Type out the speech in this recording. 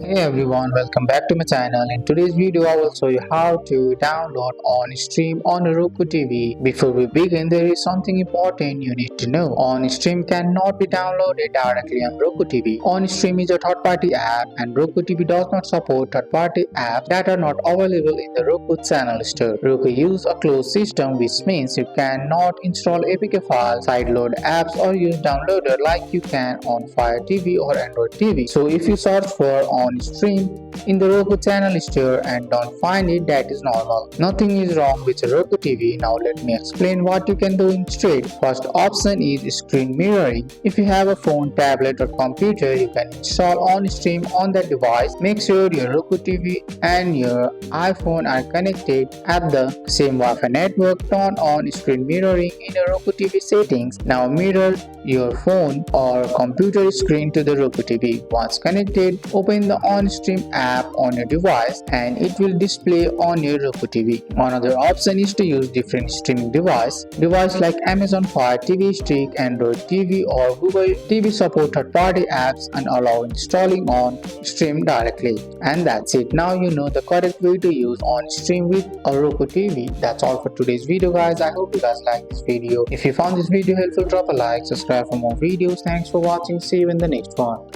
Hey everyone, welcome back to my channel. In today's video, I will show you how to download OnStream on a Roku TV. Before we begin, there is something important you need to know. OnStream cannot be downloaded directly on Roku TV. OnStream is a third-party app and Roku TV does not support third-party apps that are not available in the Roku channel store. Roku uses a closed system, which means you cannot install APK files, sideload apps or use downloader like you can on Fire TV or Android TV. So if you search for OnStream in the Roku channel store and don't find it, that is normal. Nothing is wrong with a Roku TV. Now let me explain what you can do instead. First option is screen mirroring. If you have a phone, tablet or computer, you can install OnStream on that device. Make sure your Roku TV and your iPhone are connected at the same Wi-Fi network. Turn on screen mirroring in your Roku TV settings. Now mirror your phone or computer screen to the Roku TV. Once connected, open the OnStream app on your device and it will display on your Roku TV. Another option is to use different streaming device like Amazon Fire TV Stick, Android TV or Google TV support third-party apps and allow installing OnStream directly. And that's it. Now you know the correct way to use OnStream with a Roku TV. That's all for today's video, guys. I hope you guys like this video. If you found this video helpful, drop a like, subscribe for more videos. Thanks for watching. See you in the next one.